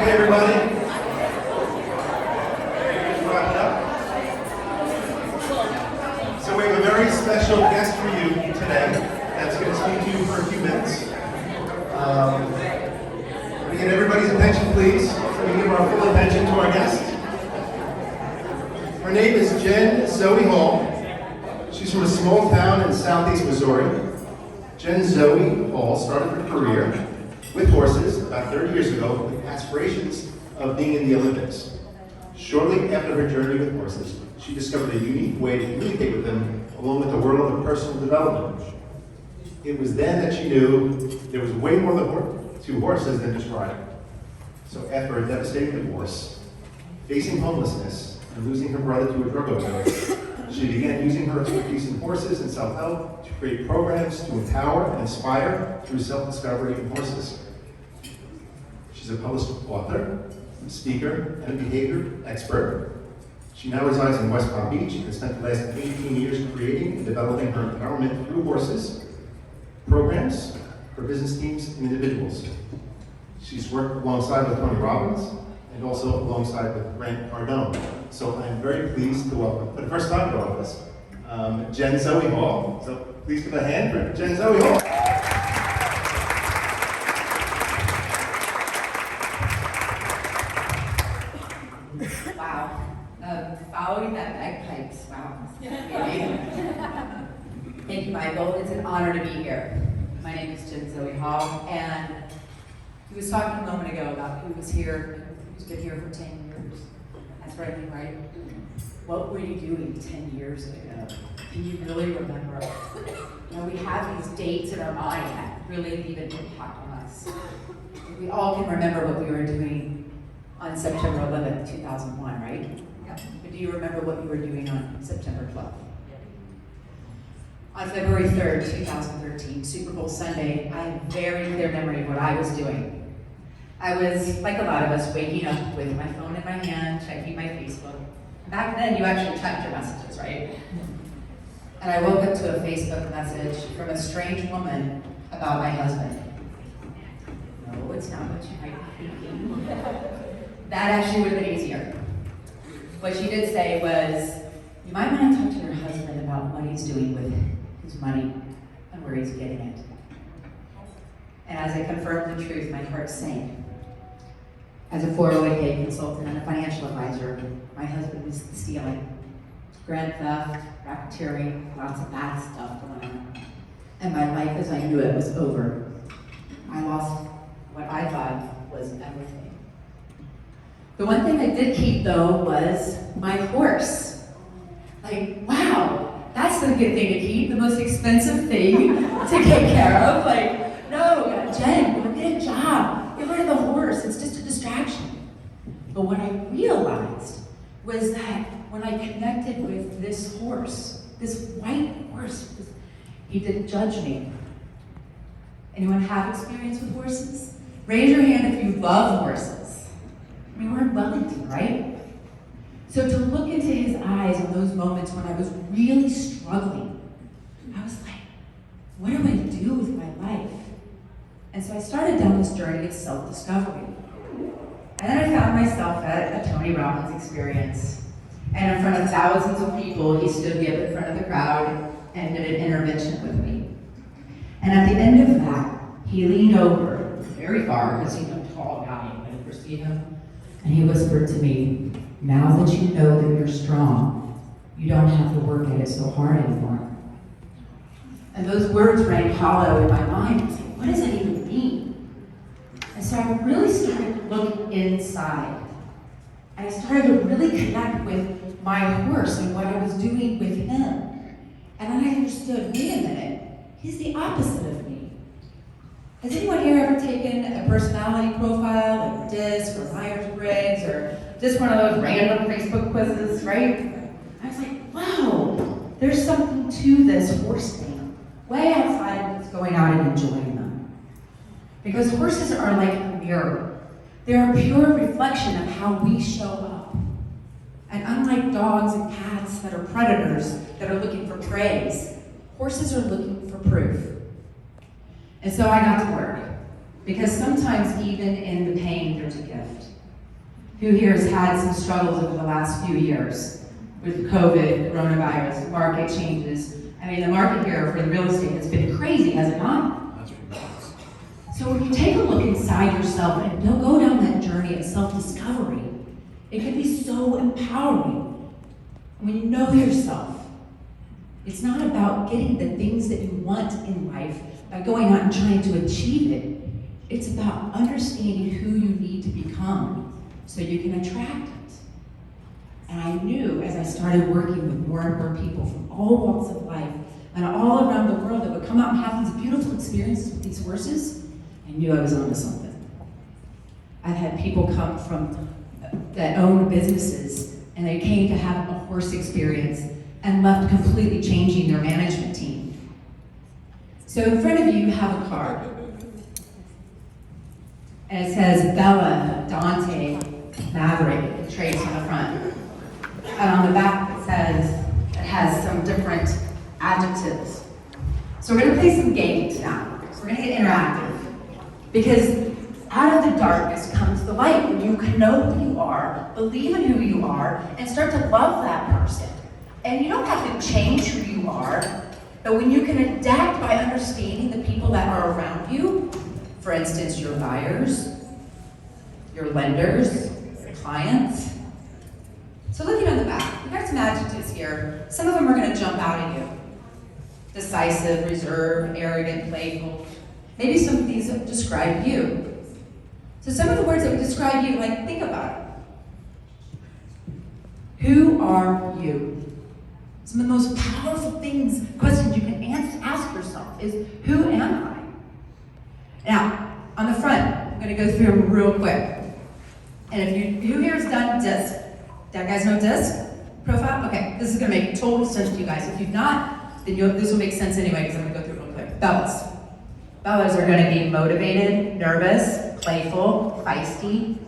Hey everybody. Just wrap it up. So we have a very special guest for you today that's going to speak to you for a few minutes. We get everybody's attention, please. So we give our full attention to our guest. Her name is Jen Zoe Hall. She's from a small town in southeast Missouri. Jen Zoe Hall started her career with horses about 30 years ago with aspirations of being in the Olympics. Shortly after her journey with horses, she discovered a unique way to communicate with them along with the world of personal development. It was then that she knew there was way more to horses than just riding. So after a devastating divorce, facing homelessness, and losing her brother to a drug overdose, she began using her expertise in horses and self-help to create programs to empower and inspire through self-discovery in horses. She's a published author, speaker, and a behavior expert. She now resides in West Palm Beach and has spent the last 18 years creating and developing her empowerment through horses, programs for business teams and individuals. She's worked alongside with Tony Robbins and also alongside with Grant Cardone. So I'm very pleased to welcome, for the first time to all of us, Jen Zoe Hall. So please give a hand for Jen Zoe Hall. Wow. Following that bagpipes, wow. Thank you, Michael. It's an honor to be here. My name is Jen Zoe Hall, and he was talking a moment ago about who was here, who's been here for 10 years. That's right, right? What were you doing 10 years ago? Can you really remember? You know, we have these dates in our mind that really leave an impact on us. We all can remember what we were doing on September 11th, 2001, right? But do you remember what you were doing on September 12th? On February 3rd, 2013, Super Bowl Sunday, I have a very clear memory of what I was doing. I was, like a lot of us, waking up with my phone in my hand, checking my Facebook. Back then, you actually checked your messages, right? And I woke up to a Facebook message from a strange woman about my husband. No, it's not what you might be thinking. That actually would have been easier. What she did say was, you might want to talk to your husband about what he's doing with his money and where he's getting it. And as I confirmed the truth, my heart sank. As a 401k consultant and a financial advisor, my husband was stealing. Grand theft, racketeering, lots of bad stuff going on. And my life as I knew it was over. I lost what I thought was everything. The one thing I did keep, though, was my horse. Like, wow, that's the good thing to keep, the most expensive thing to take care of. Like, no, Jen, go get a job. Get rid of the horse, it's just a distraction. But what I realized was that when I connected with this horse, this white horse, he didn't judge me. Anyone have experience with horses? Raise your hand if you love horses. I mean, we're in Wellington, right? So to look into his eyes in those moments when I was really struggling, I was like, what do I do with my life? And so I started down this journey of self-discovery. And then I found myself at a Tony Robbins experience. And in front of thousands of people, he stood me up in front of the crowd and did an intervention with me. And at the end of that, he leaned over very far, because he's a tall guy, you might ever see him. And he whispered to me, now that you know that you're strong, you don't have to work at it so hard anymore. And those words rang hollow in my mind. I was like, what does it even mean? And so I really started to look inside. I started to really connect with my horse and what I was doing with him. And then I understood, wait a minute, he's the opposite of me. Has anyone here ever taken a personality profile, like DISC or Myers-Briggs, or just one of those random Facebook quizzes, right? I was like, wow, there's something to this horse thing, way outside of what's going on and enjoying them. Because horses are like a mirror. They're a pure reflection of how we show up. And unlike dogs and cats that are predators, that are looking for praise, horses are looking for proof. And so I got to work. Because sometimes even in the pain, there's a gift. Who here has had some struggles over the last few years with COVID, coronavirus, market changes? I mean, the market here for the real estate has been crazy, has it not? So when you take a look inside yourself and don't go down that journey of self-discovery, it can be so empowering. When you know yourself, it's not about getting the things that you want in life by going out and trying to achieve it. It's about understanding who you need to become so you can attract it. And I knew as I started working with more and more people from all walks of life and all around the world that would come out and have these beautiful experiences with these horses, I knew I was onto something. I've had people come from that own businesses and they came to have a horse experience and left completely changing their management team. So in front of you, you have a card. And it says Bella, Dante, Maverick, traits on the front. And on the back it has some different adjectives. So we're gonna play some games now. So we're gonna get interactive. Because out of the darkness comes the light. When you can know who you are, believe in who you are, and start to love that person. And you don't have to change who you are, but when you can adapt by understanding the people that are around you, for instance, your buyers, your lenders, your clients. So looking on the back, we've got some adjectives here. Some of them are going to jump out at you. Decisive, reserved, arrogant, playful. Maybe some of these describe you. So some of the words that would describe you, like, think about it. Who are you? Some of the most powerful questions you can ask yourself is, who am I? Now, on the front, I'm going to go through them real quick. And who here has done DISC? Do you guys know DISC? Profile? Okay, this is going to make total sense to you guys. If you've not, then this will make sense anyway because I'm going to go through it real quick. Bellas. Bellas are going to be motivated, nervous, playful, feisty,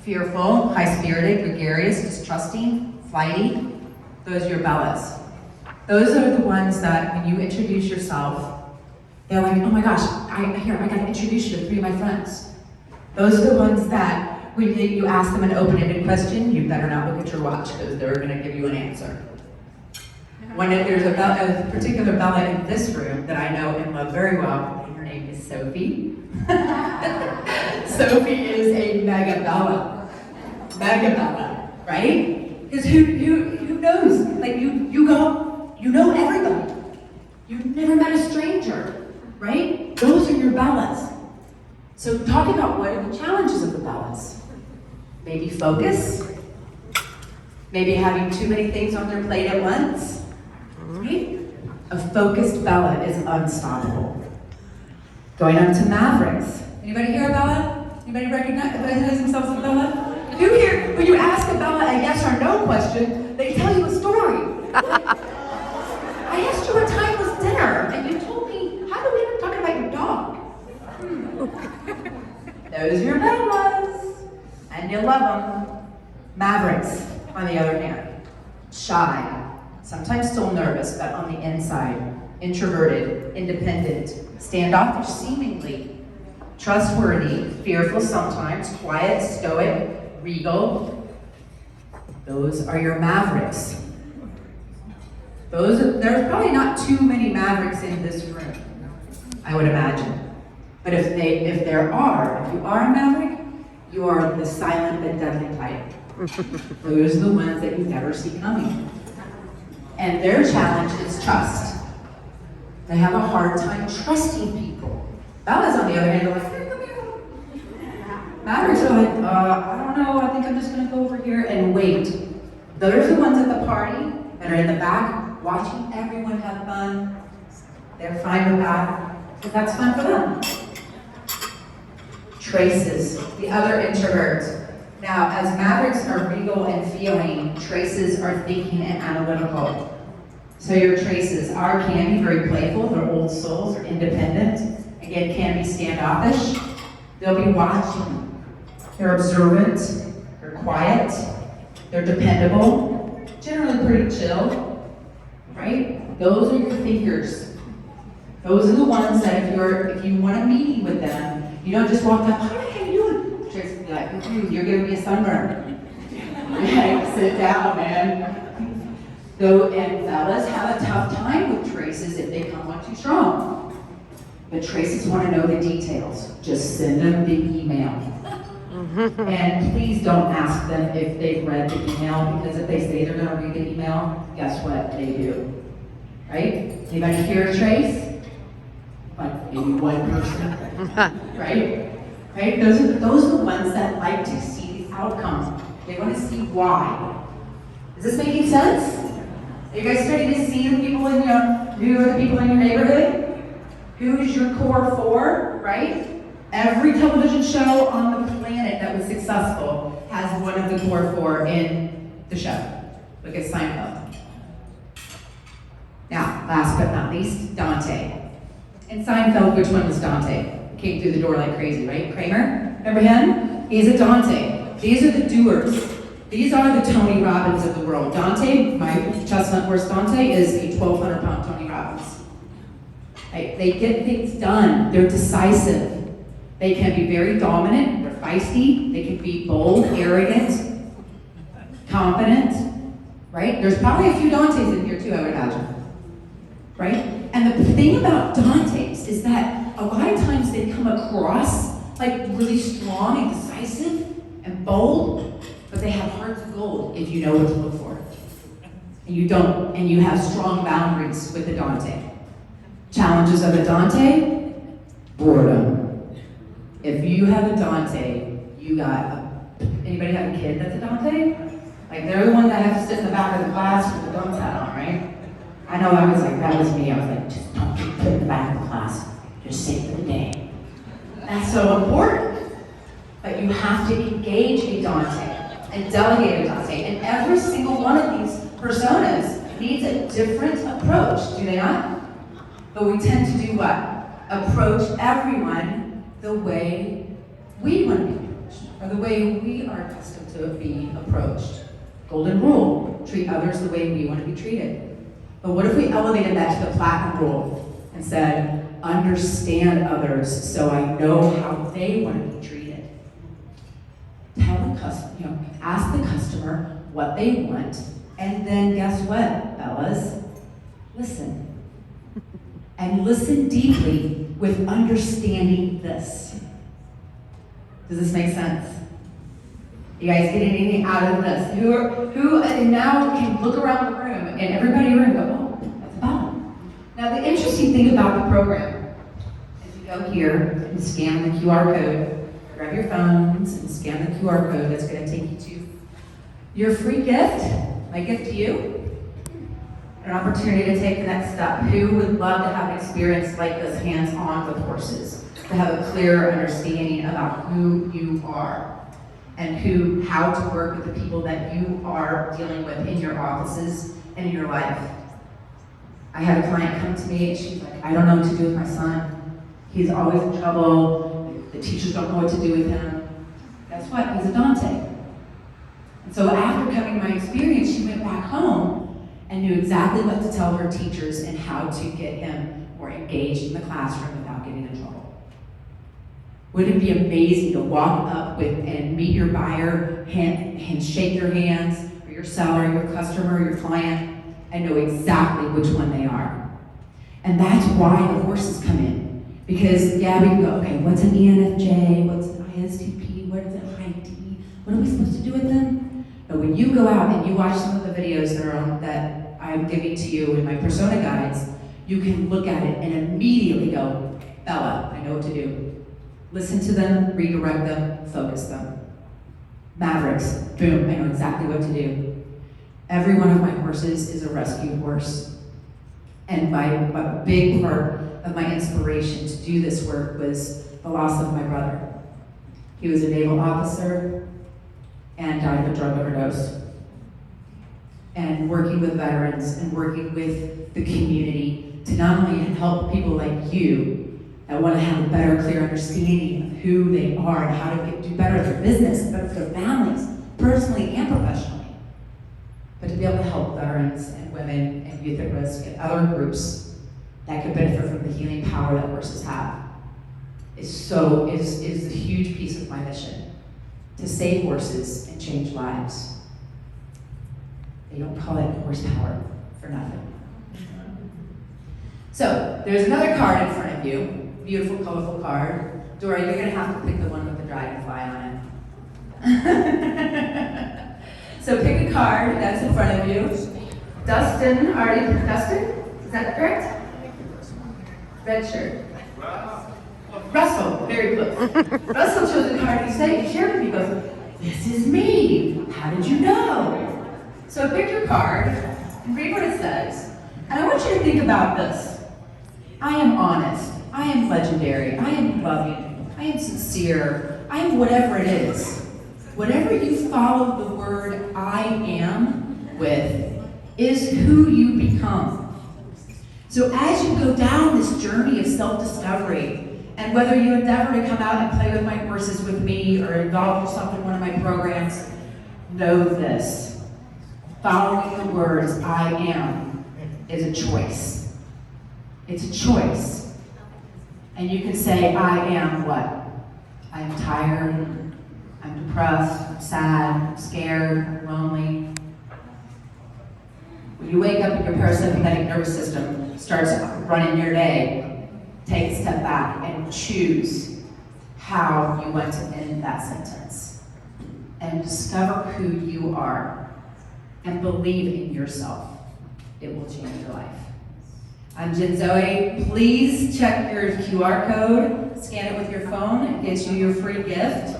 fearful, high-spirited, gregarious, distrusting, flighty. Those are your Bellas. Those are the ones that when you introduce yourself, they're like, oh my gosh, I got to introduce you to 3 of my friends. Those are the ones that when you ask them an open-ended question, you better not look at your watch because they're going to give you an answer. There's a particular Bella in this room that I know and love very well, and her name is Sophie. Sophie is a mega Bella. Mega Bella, right? Because who knows? Like you know everybody. You've never met a stranger, right? Those are your Bellas. So talk about what are the challenges of the Bellas. Maybe focus. Maybe having too many things on their plate at once. Right? A focused Bella is unstoppable. Going on to Mavericks. Anybody here a Bella? Anybody recognize themselves as a Bella? Who here, when you ask a Bella a yes or no question, they tell you a story. I asked you what time was dinner, and you told me, how do we end up talking about your dog? Those are your Bellas, and you love them. Mavericks, on the other hand, shy, sometimes still nervous, but on the inside, introverted, independent, standoffish seemingly, trustworthy, fearful sometimes, quiet, stoic, regal. Those are your Mavericks. There's probably not too many Mavericks in this room, I would imagine. But if you are a Maverick, you are the silent but deadly type. Those are the ones that you never see coming. And their challenge is trust. They have a hard time trusting people. Bella's on the other hand, are like, Mavericks are like, I don't know, I think I'm just gonna go over here and wait. Those are the ones at the party that are in the back watching everyone have fun. They're fine with that, because that's fun for them. Traces, the other introverts. Now, as Mavericks are regal and feeling, Traces are thinking and analytical. So your Traces can be very playful, they're old souls, they're independent, again, can be standoffish. They'll be watching. They're observant, they're quiet, they're dependable, generally pretty chill, right? Those are your thinkers. Those are the ones that if you want a meeting with them, you don't just walk up, hi, how you doing? Traces will be like, you're giving me a sunburn. Like, sit down, man. Though, and fellas have a tough time with traces if they come on too strong. But traces want to know the details. Just send them the email. And please don't ask them if they've read the email, because if they say they're going to read the email, guess what? They do. Right? Anybody here a trace? Like maybe one person. Right? Right? Those are the ones that like to see the outcomes. They want to see why. Is this making sense? Are you guys starting to see the people in your, who are the people in your neighborhood? Who's your core four, right? Every television show on the planet that was successful has one of the core four in the show. Look at Seinfeld. Now, last but not least, Dante. In Seinfeld, which one was Dante? Came through the door like crazy, right? Kramer? Remember him? He's a Dante. These are the doers. These are the Tony Robbins of the world. Dante, my chestnut horse Dante, is a 1,200-pound Tony Robbins. Right? They get things done. They're decisive. They can be very dominant. They're feisty. They can be bold, arrogant, confident. Right? There's probably a few Dantes in here too, I would imagine. Right? And the thing about Dantes is that a lot of times they come across like really strong and decisive and bold, but they have hearts of gold if you know what to look for. And you don't, and you have strong boundaries with a Dante. Challenges of a Dante, boredom. If you have a Dante, you got anybody have a kid that's a Dante? Like they're the one that have to sit in the back of the class with the dunce hat on, right? I know I was like, that was me. I was like, just don't get put in the back of the class. Just sit for the day. That's so important. But you have to engage a Dante and delegate a Dante. And every single one of these personas needs a different approach, do they not? But we tend to do what? Approach everyone the way we want to be approached, or the way we are accustomed to being approached. Golden rule, treat others the way we want to be treated. But what if we elevated that to the platinum rule and said, understand others so I know how they want to be treated. Tell the customer, ask the customer what they want, and then guess what, fellas? Listen. And listen deeply with understanding this. Does this make sense? You guys get anything out of this? Who now can look around the room and everybody in the room go, oh, that's about it. Now the interesting thing about the program is you go here and scan the QR code, grab your phones and scan the QR code that's going to take you to your free gift, my gift to you, an opportunity to take the next step. Who would love to have an experience like this hands-on with horses, to have a clear understanding about who you are and how to work with the people that you are dealing with in your offices and in your life. I had a client come to me and she's like, I don't know what to do with my son. He's always in trouble. The teachers don't know what to do with him. Guess what? He's a Dante. And so after coming to my experience, she went back home and knew exactly what to tell her teachers and how to get him more engaged in the classroom without getting in trouble. Wouldn't it be amazing to walk up with and meet your buyer, and shake their hands, or your seller, your customer, your client, and know exactly which one they are? And that's why the horses come in. Because, yeah, we can go, okay, what's an ENFJ? What's an ISTP? What is an ID? What are we supposed to do with them? But when you go out and you watch some of the videos that I'm giving to you in my persona guides, you can look at it and immediately go, Bella, I know what to do. Listen to them, redirect them, focus them. Mavericks, boom, I know exactly what to do. Every one of my horses is a rescue horse. And a big part of my inspiration to do this work was the loss of my brother. He was a naval officer and died of a drug overdose. And working with veterans and working with the community to not only help people like you that want to have a better, clear understanding of who they are and how to do better at their business, better for their families, personally and professionally. But to be able to help veterans and women and youth at risk and other groups that could benefit from the healing power that horses have is a huge piece of my mission. to save horses and change lives. They don't call it horsepower for nothing. So, there's another card in front of you. Beautiful, colorful card. Dora, you're gonna have to pick the one with the dragonfly on it. So pick a card that's in front of you. Dustin, is that correct? Red shirt. Russell, very close. Russell chose a card and he shared with me, he goes, this is me. How did you know? So pick your card and read what it says. And I want you to think about this. I am honest. I am legendary. I am loving. I am sincere. I am whatever it is. Whatever you follow the word I am with is who you become. So as you go down this journey of self-discovery, and whether you endeavor to come out and play with my horses with me or involve yourself in one of my programs, know this. Following the words I am is a choice. It's a choice. And you can say, I am what? I'm tired, I'm depressed, I'm sad, I'm scared, I'm lonely. When you wake up and your parasympathetic nervous system starts running your day, take a step back and choose how you want to end that sentence. And discover who you are. And believe in yourself. It will change your life. I'm Jen Zoe. Please check your QR code, scan it with your phone, it gets you your free gift,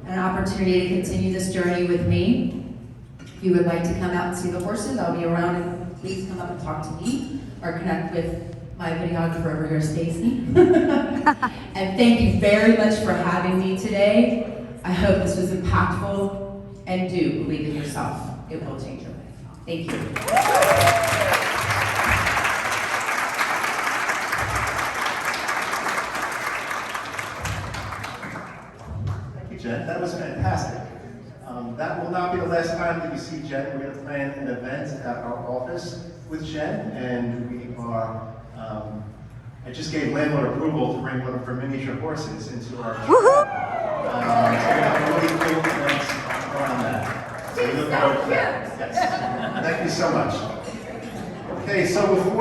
an opportunity to continue this journey with me. If you would like to come out and see the horses, I'll be around, and please come up and talk to me or connect with my videographer over here, Stacy. And thank you very much for having me today. I hope this was impactful, and do believe in yourself. It will change your life. Thank you. Thank you, Jen. That was fantastic. That will not be the last time that you see Jen. We're going to plan an event at our office with Jen, and we are, I just gave landlord approval to bring one of her miniature horses into our so we have a really cool events around that. So we look forward to that. Yes. Thank you so much. Okay, so before